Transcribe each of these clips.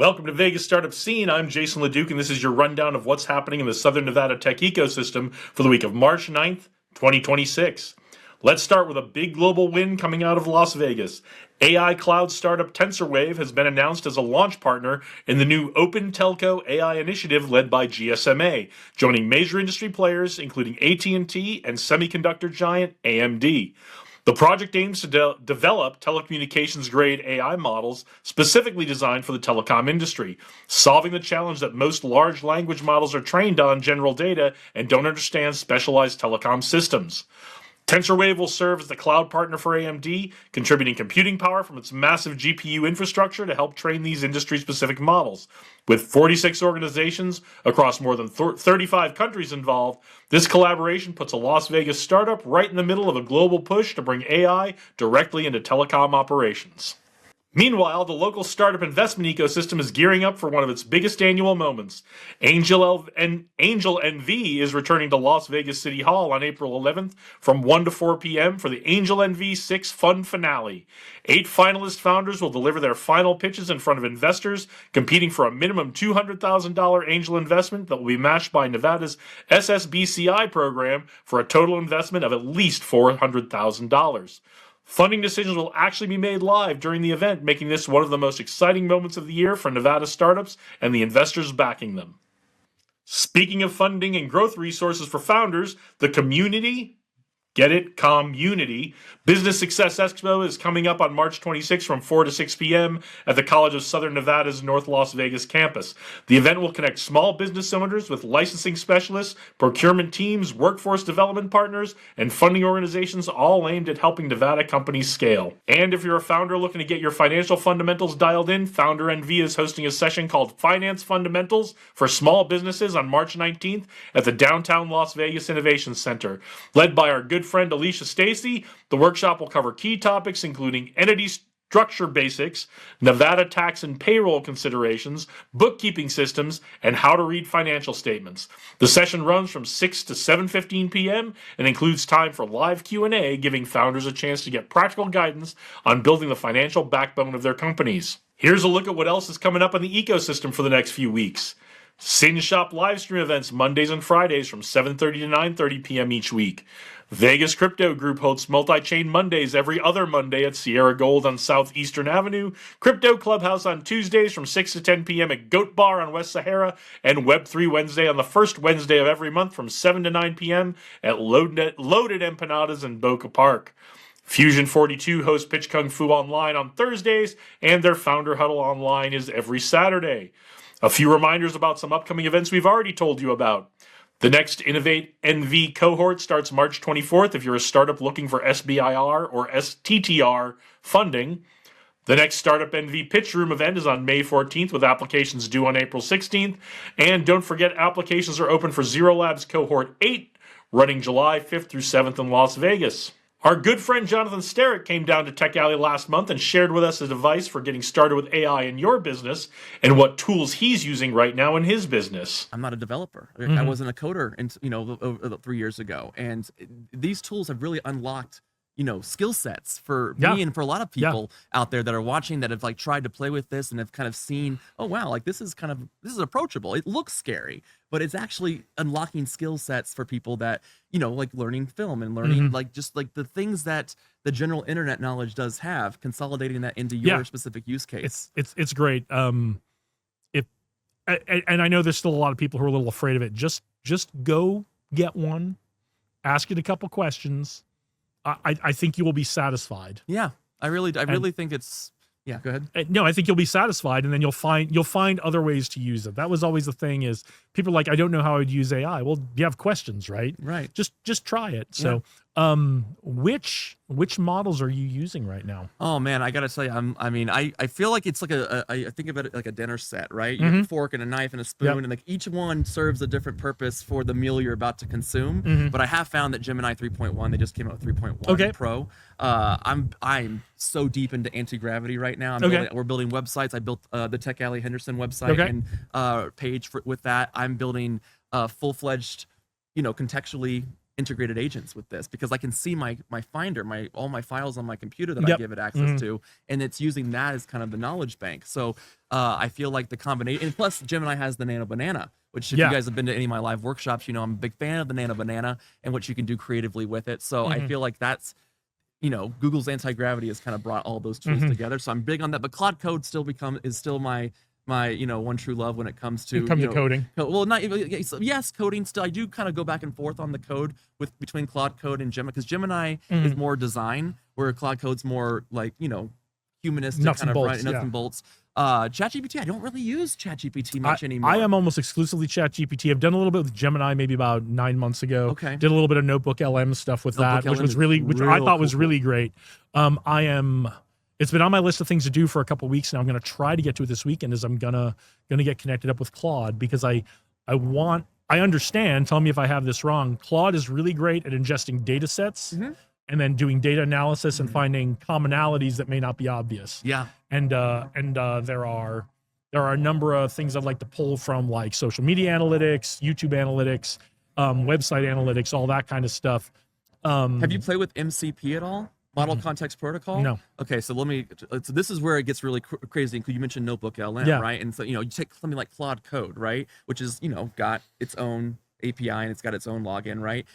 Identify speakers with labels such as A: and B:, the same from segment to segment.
A: Welcome to Vegas Startup Scene. I'm Jason LeDuc, and this is your rundown of what's happening in the Southern Nevada tech ecosystem for the week of March 9th, 2026. Let's start with a big global win coming out of Las Vegas. AI cloud startup TensorWave has been announced as a launch partner in the new Open Telco AI initiative led by GSMA, joining major industry players including AT&T and semiconductor giant AMD. The project aims to develop telecommunications-grade AI models specifically designed for the telecom industry, solving the challenge that most large language models are trained on general data and don't understand specialized telecom systems. TensorWave will serve as the cloud partner for AMD, contributing computing power from its massive GPU infrastructure to help train these industry-specific models. With 46 organizations across more than 35 countries involved, this collaboration puts a Las Vegas startup right in the middle of a global push to bring AI directly into telecom operations. Meanwhile, the local startup investment ecosystem is gearing up for one of its biggest annual moments. Angel NV is returning to Las Vegas City Hall on April 11th from 1 to 4 p.m. for the Angel NV 6 Fun Finale. 8 finalist founders will deliver their final pitches in front of investors, competing for a minimum $200,000 angel investment that will be matched by Nevada's SSBCI program for a total investment of at least $400,000. Funding decisions will actually be made live during the event, making this one of the most exciting moments of the year for Nevada startups and the investors backing them. Speaking of funding and growth resources for founders, the community, get it, community, Business Success Expo is coming up on March 26 from 4 to 6 p.m. at the College of Southern Nevada's North Las Vegas campus. The event will connect small business owners with licensing specialists, procurement teams, workforce development partners, and funding organizations, all aimed at helping Nevada companies scale. And if you're a founder looking to get your financial fundamentals dialed in, Founder NV is hosting a session called Finance Fundamentals for Small Businesses on March 19th at the Downtown Las Vegas Innovation Center. Led by our good friend Alicia Stacy, the workshop will cover key topics including entity structure basics, Nevada tax and payroll considerations, bookkeeping systems, and how to read financial statements. The session runs from 6 to 7:15 p.m. and includes time for live Q&A, giving founders a chance to get practical guidance on building the financial backbone of their companies. Here's a look at what else is coming up in the ecosystem for the next few weeks. Sin Shop livestream events Mondays and Fridays from 7:30 to 9:30 p.m. each week. Vegas Crypto Group hosts Multi-Chain Mondays every other Monday at Sierra Gold on Southeastern Avenue, Crypto Clubhouse on Tuesdays from 6 to 10 p.m. at Goat Bar on West Sahara, and Web3 Wednesday on the first Wednesday of every month from 7 to 9 p.m. at Loaded Empanadas in Boca Park. Fusion 42 hosts Pitch Kung Fu Online on Thursdays, and their Founder Huddle Online is every Saturday. A few reminders about some upcoming events we've already told you about. The next Innovate NV cohort starts March 24th if you're a startup looking for SBIR or STTR funding. The next Startup NV Pitch Room event is on May 14th with applications due on April 16th. And don't forget, applications are open for Zero Labs Cohort 8, running July 5th through 7th in Las Vegas. Our good friend Jonathan Sterritt came down to Tech Alley last month and shared with us his advice for getting started with AI in your business and what tools he's using right now in his business.
B: I'm not a developer. I wasn't a coder, 3 years ago, and these tools have really unlocked skill sets for me and for a lot of people out there that are watching, that have like tried to play with this and have kind of seen, oh wow, like this is approachable. It looks scary, but it's actually unlocking skill sets for people that like learning film and learning like just like the things that the general internet knowledge does have, consolidating that into your specific use case.
C: It's great. And I know there's still a lot of people who are a little afraid of it. Just go get one, ask it a couple questions. I think you will be satisfied.
B: Yeah, I really think it's. Yeah, go ahead.
C: No, I think you'll be satisfied, and then you'll find other ways to use it. That was always the thing: is people are like, I don't know how I would use AI. Well, you have questions, right?
B: Right.
C: Just try it. So, which models are you using right now?
B: Oh man, I gotta tell you, I feel like it's like I think of it like a dinner set, right? You have a fork and a knife and a spoon, and like each one serves a different purpose for the meal you're about to consume. But I have found that Gemini 3.1, they just came out with 3.1 Pro. I'm so deep into anti-gravity right now. We're building websites. I built the Tech Alley Henderson website and page with that. I'm building full-fledged, contextually integrated agents with this, because I can see my Finder, all my files on my computer that I give it access to, and it's using that as kind of the knowledge bank. So I feel like the combination, and plus Gemini has the Nano Banana, which if you guys have been to any of my live workshops, you know I'm a big fan of the Nano Banana and what you can do creatively with it. So I feel like that's, you know, Google's anti-gravity has kind of brought all those tools together. So I'm big on that. But Claude Code is still my you know, one true love when it comes to
C: coding.
B: Well, not yes, coding still. I do kind of go back and forth on the code between Claude Code and Gemini, because Gemini is more design, where Claude Code's more like, you know, humanistic, nuts and bolts. ChatGPT, I don't really use ChatGPT much anymore.
C: I am almost exclusively ChatGPT. I've done a little bit with Gemini maybe about 9 months ago.
B: Okay.
C: Did a little bit of Notebook LM stuff with that, which I thought was really great. It's been on my list of things to do for a couple of weeks now. I'm going to try to get to it this weekend, as I'm gonna get connected up with Claude, because I understand, tell me if I have this wrong, Claude is really great at ingesting data sets and then doing data analysis and finding commonalities that may not be obvious.
B: Yeah.
C: And there are a number of things I'd like to pull from, like social media analytics, YouTube analytics, website analytics, all that kind of stuff.
B: Have you played with MCP at all? Model Context Protocol?
C: No.
B: Okay, so so this is where it gets really crazy. You mentioned Notebook LM, right? And so, you know, you take something like Claude Code, right? Which is, you know, got its own API and it's got its own login, right?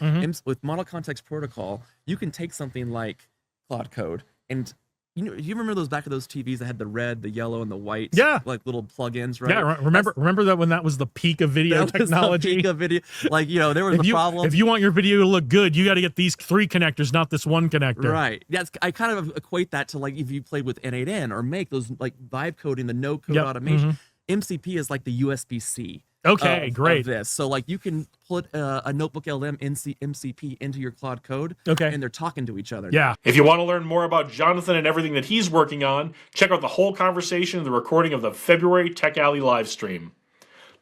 B: With Model Context Protocol, you can take something like Claude Code and, you know, you remember those back of those TVs that had the red, the yellow, and the white, like little plugins, right?
C: Yeah, remember that when that was the peak of video technology?
B: The peak of video, like, you know, there was a problem.
C: If you want your video to look good, you got to get these 3 connectors, not this one connector.
B: Right. Yes, I kind of equate that to, like, if you played with N8N or Make those, like, vibe coding, the no code automation. MCP is like the USB-C.
C: Okay, great.
B: Of this. So, like, you can put a Notebook LM MCP into your Claude Code, and they're talking to each other.
C: Yeah.
A: If you want to learn more about Jonathan and everything that he's working on, check out the whole conversation and the recording of the February Tech Alley live stream.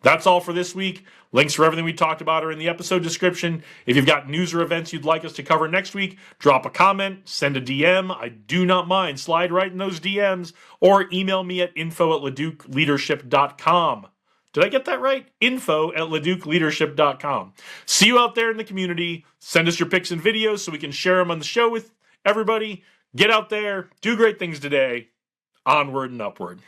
A: That's all for this week. Links for everything we talked about are in the episode description. If you've got news or events you'd like us to cover next week, drop a comment, send a DM. I do not mind. Slide right in those DMs, or email me at info@leducleadership.com. Did I get that right? info@leducleadership.com. See you out there in the community. Send us your pics and videos so we can share them on the show with everybody. Get out there. Do great things today. Onward and upward.